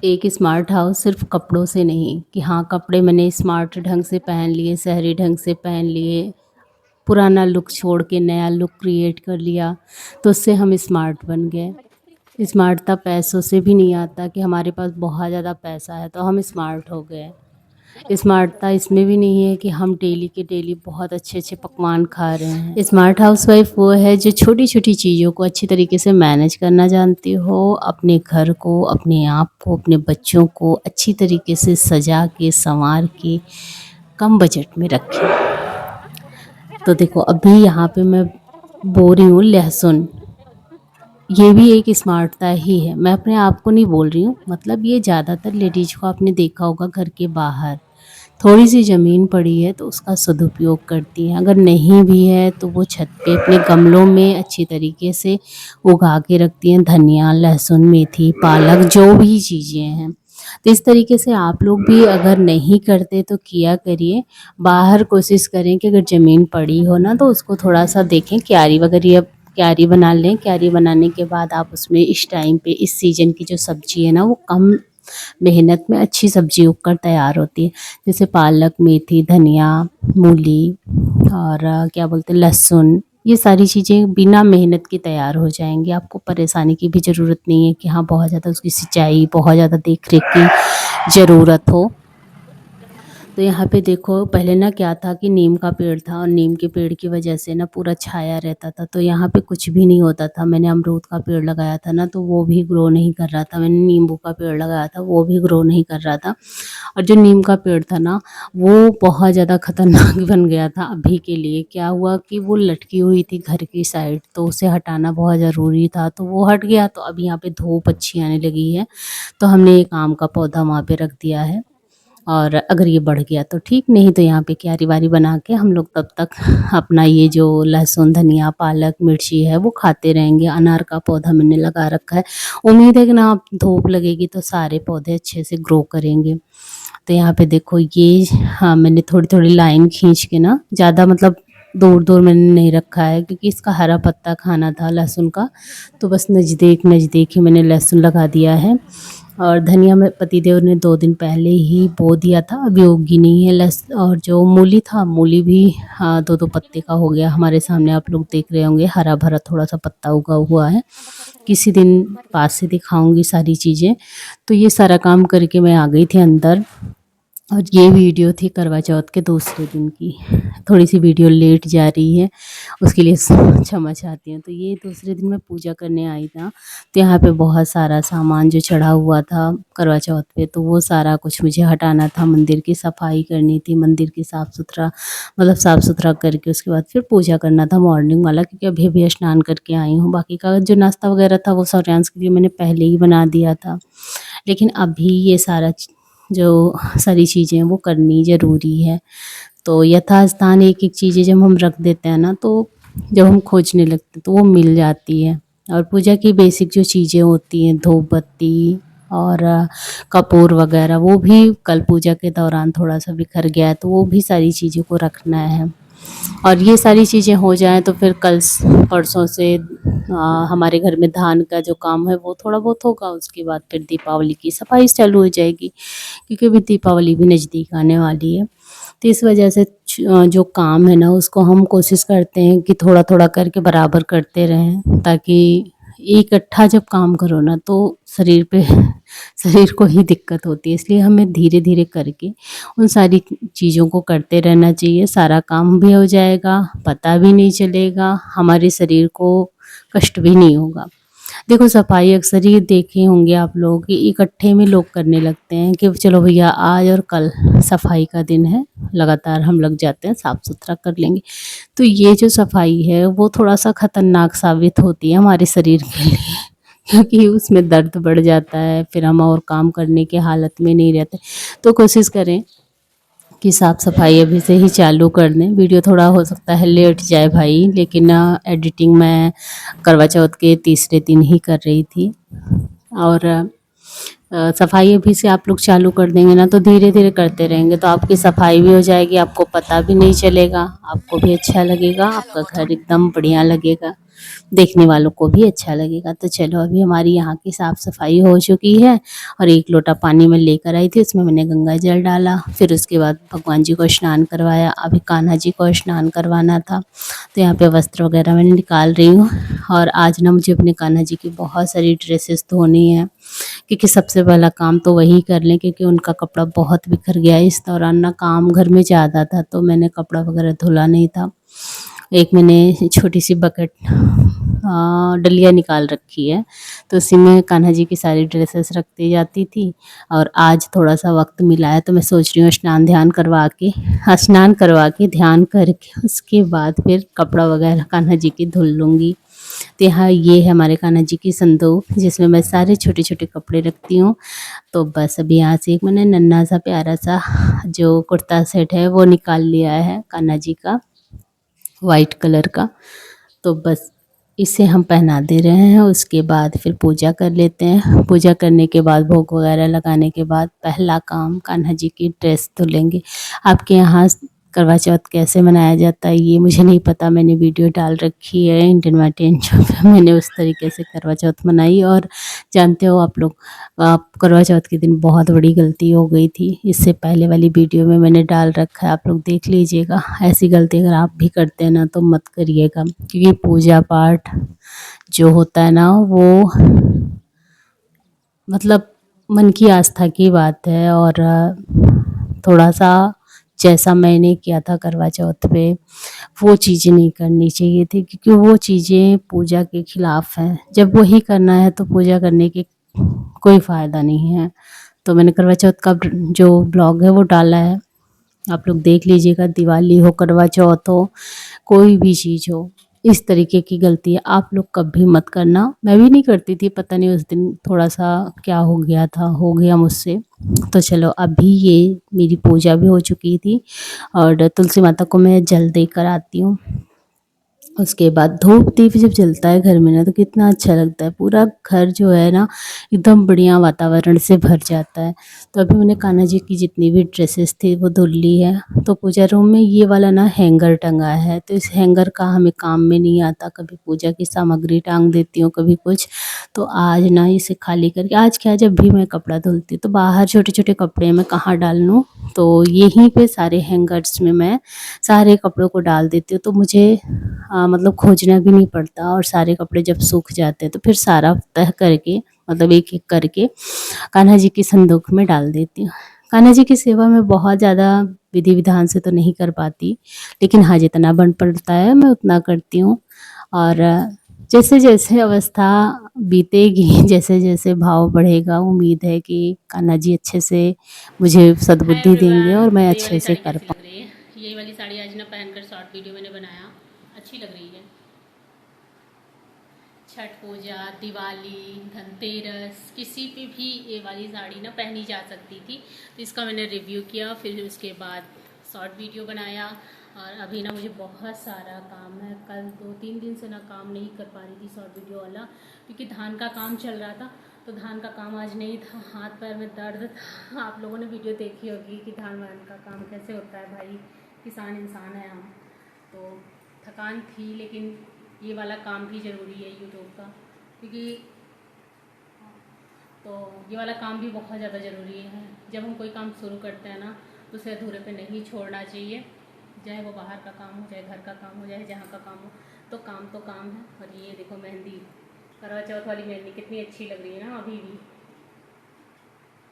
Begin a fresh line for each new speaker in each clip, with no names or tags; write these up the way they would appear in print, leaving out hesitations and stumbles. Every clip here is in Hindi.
एक स्मार्ट हाउस सिर्फ कपड़ों से नहीं कि हाँ, कपड़े मैंने स्मार्ट ढंग से पहन लिए, शहरी ढंग से पहन लिए, पुराना लुक छोड़ के नया लुक क्रिएट कर लिया, तो उससे हम स्मार्ट बन गए। स्मार्टता पैसों से भी नहीं आता कि हमारे पास बहुत ज़्यादा पैसा है तो हम स्मार्ट हो गए। स्मार्टता इसमें भी नहीं है कि हम डेली के डेली बहुत अच्छे-अच्छे पकवान खा रहे हैं। स्मार्ट हाउसवाइफ़ वो है जो छोटी-छोटी चीज़ों को अच्छी तरीके से मैनेज करना जानती हो, अपने घर को, अपने आप को, अपने बच्चों को अच्छी तरीके से सजा के, सँवार के, कम बजट में रखे। तो देखो अभी यहाँ पे मैं बो रही हूँ लहसुन, ये भी एक स्मार्टता ही है। मैं अपने आप को नहीं बोल रही हूँ, मतलब ये ज़्यादातर लेडीज़ को आपने देखा होगा घर के बाहर, थोड़ी-सी ज़मीन पड़ी है तो उसका सदुपयोग करती हैं। अगर नहीं भी है तो वो छत पे अपने गमलों में अच्छी तरीके से उगा के रखती हैं, धनिया, लहसुन, मेथी, पालक जो भी चीज़ें हैं। तो इस तरीके से आप लोग भी अगर नहीं करते तो किया करिए। बाहर कोशिश करें कि अगर ज़मीन पड़ी हो ना तो उसको थोड़ा-सा देखें, क्यारी वगैरह या क्यारी बना लें। क्यारी बनाने के बाद आप उसमें इस टाइम पे इस सीज़न की जो सब्ज़ी है ना वो कम मेहनत में अच्छी सब्ज़ी उगकर तैयार होती है। जैसे पालक, मेथी, धनिया, मूली और क्या बोलते हैं लहसुन, ये सारी चीज़ें बिना मेहनत के तैयार हो जाएँगी। आपको परेशानी की भी ज़रूरत नहीं है कि हाँ, बहुत ज़्यादा उसकी सिंचाई, बहुत ज़्यादा देख-रेख की ज़रूरत हो। तो यहाँ पे देखो पहले ना क्या था कि नीम का पेड़ था और नीम के पेड़ की वजह से ना पूरा छाया रहता था, तो यहाँ पे कुछ भी नहीं होता था। मैंने अमरूद का पेड़ लगाया था ना तो वो भी ग्रो नहीं कर रहा था। मैंने नींबू का पेड़ लगाया था वो भी ग्रो नहीं कर रहा था। और जो नीम का पेड़ था ना वो बहुत ज़्यादा खतरनाक बन गया था अभी के लिए। क्या हुआ कि वो लटकी हुई थी घर की साइड, तो उसे हटाना बहुत ज़रूरी था, तो वो हट गया। तो अब यहाँ पे धूप अच्छी आने लगी है, तो हमने एक आम का पौधा वहाँ पे रख दिया है। और अगर ये बढ़ गया तो ठीक, नहीं तो यहाँ पे क्यारी-वारी बना के हम लोग तब तक अपना ये जो लहसुन, धनिया, पालक, मिर्ची है वो खाते रहेंगे। अनार का पौधा मैंने लगा रखा है। उम्मीद है कि ना धूप लगेगी तो सारे पौधे अच्छे से ग्रो करेंगे। तो यहाँ पे देखो ये हाँ, मैंने थोड़ी-थोड़ी लाइन खींच के ना, ज़्यादा मतलब दूर-दूर मैंने नहीं रखा है क्योंकि इसका हरा पत्ता खाना था लहसुन का, तो बस नज़दीक-नज़दीक ही मैंने लहसुन लगा दिया है। और धनिया में पतिदेव ने 2 दिन पहले ही बो दिया था, अभी उगी नहीं है। और जो मूली था, मूली भी हाँ 2-2 पत्ते का हो गया हमारे सामने, आप लोग देख रहे होंगे हरा-भरा थोड़ा-सा पत्ता उगा हुआ है। किसी दिन पास से दिखाऊँगी सारी चीज़ें। तो ये सारा काम करके मैं आ गई थी अंदर। और ये वीडियो थी करवा चौथ के दूसरे दिन की। थोड़ी-सी वीडियो लेट जा रही है, उसके लिए क्षमा चाहती हूँ। तो ये दूसरे दिन मैं पूजा करने आई था, तो यहाँ पे बहुत सारा सामान जो चढ़ा हुआ था करवा चौथ पे, तो वो सारा कुछ मुझे हटाना था। मंदिर की सफाई करनी थी, मंदिर की साफ़-सुथरा मतलब साफ़-सुथरा करके उसके बाद फिर पूजा करना था मॉर्निंग वाला, क्योंकि अभी-अभी स्नान करके आई हूँ। बाकी का जो नाश्ता वगैरह था वो सौर्यांश के लिए मैंने पहले ही बना दिया था। लेकिन अभी ये सारा जो सारी चीज़ें वो करनी ज़रूरी है। तो यथास्थान एक-एक चीज़ें जब हम रख देते हैं ना, तो जब हम खोजने लगते हैं तो वो मिल जाती है। और पूजा की बेसिक जो चीज़ें होती हैं, धूप बत्ती और कपूर वगैरह, वो भी कल पूजा के दौरान थोड़ा-सा बिखर गया है, तो वो भी सारी चीज़ों को रखना है। और ये सारी चीज़ें हो जाएँ तो फिर कल परसों से हमारे घर में धान का जो काम है वो थोड़ा बहुत होगा। उसके बाद फिर दीपावली की सफाई चालू हो जाएगी, क्योंकि अभी दीपावली भी नज़दीक आने वाली है। तो इस वजह से जो काम है ना उसको हम कोशिश करते हैं कि थोड़ा-थोड़ा करके बराबर करते रहें, ताकि इकट्ठा जब काम करो ना तो शरीर पे शरीर को ही दिक्कत होती है। इसलिए हमें धीरे-धीरे करके उन सारी चीज़ों को करते रहना चाहिए। सारा काम भी हो जाएगा, पता भी नहीं चलेगा, हमारे शरीर को कष्ट भी नहीं होगा। देखो सफाई अक्सर ही देखे होंगे आप लोग कि इकट्ठे में लोग करने लगते हैं कि चलो भैया आज और कल सफाई का दिन है, लगातार हम लग जाते हैं, साफ़-सुथरा कर लेंगे। तो ये जो सफाई है वो थोड़ा-सा खतरनाक साबित होती है हमारे शरीर के लिए, क्योंकि उसमें दर्द बढ़ जाता है, फिर हम और काम करने की हालत में नहीं रहते। तो कोशिश करें कि साफ़-सफाई अभी से ही चालू कर दें। वीडियो थोड़ा हो सकता है लेट जाए भाई, लेकिन एडिटिंग मैं करवा चौथ के तीसरे दिन ही कर रही थी। और सफाई अभी से आप लोग चालू कर देंगे ना तो धीरे-धीरे करते रहेंगे तो आपकी सफाई भी हो जाएगी, आपको पता भी नहीं चलेगा, आपको भी अच्छा लगेगा, आपका घर एकदम बढ़िया लगेगा। देखने वालों को भी अच्छा लगेगा। तो चलो अभी हमारी यहाँ की साफ़ सफाई हो चुकी है और एक लोटा पानी मैं लेकर आई थी, उसमें मैंने गंगा जल डाला, फिर उसके बाद भगवान जी को स्नान करवाया। अभी कान्हा जी को स्नान करवाना था, तो यहाँ पे वस्त्र वगैरह मैंने निकाल रही हूँ। और आज ना मुझे अपने कान्हा जी की बहुत सारी ड्रेसेस धोनी है, क्योंकि सबसे पहला काम तो वही कर लें, क्योंकि उनका कपड़ा बहुत बिखर गया है। इस दौरान ना काम घर में ज़्यादा था, तो मैंने कपड़ा वगैरह धुला नहीं था। एक मैंने छोटी सी बकेट डलिया निकाल रखी है, तो उसी में कान्हा जी की सारी ड्रेसेस रखती जाती थी। और आज थोड़ा सा वक्त मिला है, तो मैं सोच रही हूँ स्नान करवा के ध्यान करके उसके बाद फिर कपड़ा वगैरह कान्हा जी की धुल लूँगी। तो यहाँ ये है हमारे कान्हा जी की संदूक, जिसमें मैं सारे छोटे छोटे कपड़े रखती हूँ। तो बस अभी यहाँ से एक मैंने नन्हा सा प्यारा सा जो कुर्ता सेट है वो निकाल लिया है कान्हा जी का, वाइट कलर का। तो बस इसे हम पहना दे रहे हैं। उसके बाद फिर पूजा कर लेते हैं। पूजा करने के बाद भोग वगैरह लगाने के बाद पहला काम कान्हा जी की ड्रेस धुलेंगे। आपके यहाँ करवा चौथ कैसे मनाया जाता है ये मुझे नहीं पता, मैंने वीडियो डाल रखी है इंडियन मार्टिन जो पे मैंने उस तरीके से करवा चौथ मनाई। और जानते हो आप लोग, करवा चौथ के दिन बहुत बड़ी गलती हो गई थी, इससे पहले वाली वीडियो में मैंने डाल रखा है, आप लोग देख लीजिएगा। ऐसी गलती अगर आप भी करते हैं ना तो मत करिएगा, क्योंकि पूजा पाठ जो होता है ना वो मतलब मन की आस्था की बात है। और थोड़ा सा जैसा मैंने किया था करवा चौथ पे, वो चीज़ें नहीं करनी चाहिए थी, क्योंकि वो चीज़ें पूजा के खिलाफ हैं। जब वही करना है तो पूजा करने के कोई फ़ायदा नहीं है। तो मैंने करवा चौथ का जो ब्लॉग है वो डाला है, आप लोग देख लीजिएगा। दिवाली हो, करवा चौथ हो, कोई भी चीज़ हो, इस तरीके की गलती आप लोग कभी मत करना। मैं भी नहीं करती थी, पता नहीं उस दिन थोड़ा-सा क्या हो गया मुझसे। तो चलो अभी ये मेरी पूजा भी हो चुकी थी और तुलसी माता को मैं जल देकर आती हूँ। उसके बाद धूप दीप जब जलता है घर में ना तो कितना अच्छा लगता है, पूरा घर जो है ना एकदम बढ़िया वातावरण से भर जाता है। तो अभी मैंने कान्हा जी की जितनी भी ड्रेसेस थी वो धुल ली है। तो पूजा रूम में ये वाला ना हैंगर टंगा है, तो इस हैंगर का हमें काम में नहीं आता, कभी पूजा की सामग्री टांग देती हूँ, कभी कुछ। तो आज ना इसे खाली करके, आज क्या, जब भी मैं कपड़ा धुलती हूँ तो बाहर छोटे छोटे कपड़े मैं कहाँ डाल लूँ, तो यहीं पे सारे हैंगर्स में मैं सारे कपड़ों को डाल देती हूँ। तो मुझे मतलब खोजना भी नहीं पड़ता, और सारे कपड़े जब सूख जाते हैं तो फिर सारा तह करके मतलब एक एक करके कान्हा जी की संदूक में डाल देती हूँ। कान्हा जी की सेवा में बहुत ज़्यादा विधि विधान से तो नहीं कर पाती, लेकिन हाँ जितना बन पड़ता है मैं उतना करती हूँ। और जैसे जैसे अवस्था बीतेगी जैसे जैसे भाव बढ़ेगा, उम्मीद है कि कान्हा जी अच्छे से मुझे
हाय
सद्बुद्धि देंगे
एवरीवन,
और मैं
तो ये
अच्छे
वाली
से
साड़ी
कर
कैसी
पाऊँ।
लग रही है? ये वाली साड़ी आज ना पहनकर शॉर्ट वीडियो मैंने बनाया, अच्छी लग रही है। छठ पूजा, दिवाली, धनतेरस, किसी पे भी ये वाली साड़ी ना पहनी जा सकती थी। तो इसका मैंने रिव्यू किया, फिर उसके बाद शॉर्ट वीडियो बनाया। और अभी ना मुझे बहुत सारा काम है, कल 2-3 दिन से ना काम नहीं कर पा रही थी शॉर्ट वीडियो वाला, क्योंकि धान का काम चल रहा था। तो धान का काम आज नहीं था, हाथ पैर में दर्द था। आप लोगों ने वीडियो देखी होगी कि धान वान का काम कैसे होता है, भाई किसान इंसान है हम। तो थकान थी, लेकिन ये वाला काम भी ज़रूरी है यूट्यूब का, क्योंकि तो ये वाला काम भी बहुत ज़्यादा ज़रूरी है। जब हम कोई काम शुरू करते हैं ना तो उसे अधूरे पे नहीं छोड़ना चाहिए, चाहे वो बाहर का काम हो, चाहे घर का काम हो, चाहे जहाँ का काम हो। तो काम है। और ये देखो मेहंदी, करवा चौथ वाली मेहंदी कितनी अच्छी लग रही है ना।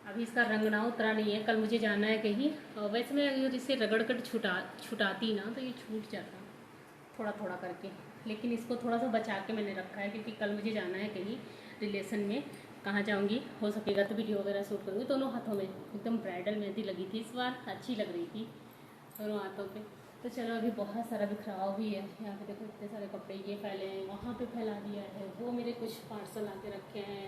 अभी इसका रंग ना उतरा नहीं है, कल मुझे जाना है कहीं। वैसे मैं अगर इसे रगड़ कर छुटाती ना तो ये छूट जाता थोड़ा थोड़ा करके, लेकिन इसको थोड़ा सा बचा के मैंने रखा है, क्योंकि कल मुझे जाना है कहीं रिलेशन में। कहाँ जाऊँगी, हो सकेगा तो वीडियो वगैरह शूट करूँगी। दोनों हाथों में एकदम ब्राइडल मेहंदी लगी थी, इस बार अच्छी लग रही थी दोनों हाथों पे। तो चलो, अभी बहुत सारा बिखराव भी है। यहाँ पे देखो इतने सारे कपड़े ये फैले हैं, वहाँ पे फैला दिया है, वो मेरे कुछ पार्सल आके रखे हैं।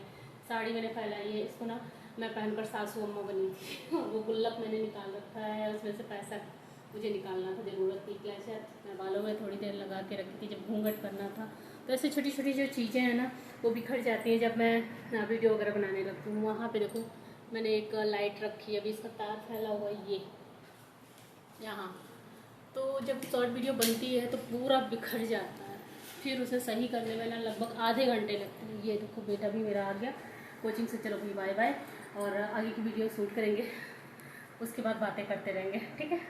साड़ी मैंने फैलाई है, इसको ना मैं पहनकर सासू अम्मा बनी थी और वो गुल्लक मैंने निकाल रखा है, उसमें से पैसा मुझे निकालना था, ज़रूरत थी क्या, शायद मैं बालों में थोड़ी देर लगा के रखी थी जब घूंघट करना था। तो ऐसे छोटी छोटी जो चीज़ें हैं ना वो बिखर जाती हैं जब मैं वीडियो वगैरह बनाने लगती हूँ। वहाँ पे देखो मैंने एक लाइट रखी है, अभी इसका तार फैला हुआ है ये यहाँ। तो जब शॉर्ट वीडियो बनती है तो पूरा बिखर जाता है। फिर उसे सही करने में ना लगभग आधे घंटे लगते हैं। ये देखो बेटा भी मेरा आ गया कोचिंग से। चलो भाई बाय बाय, और आगे की वीडियो शूट करेंगे, उसके बाद बातें करते रहेंगे, ठीक है।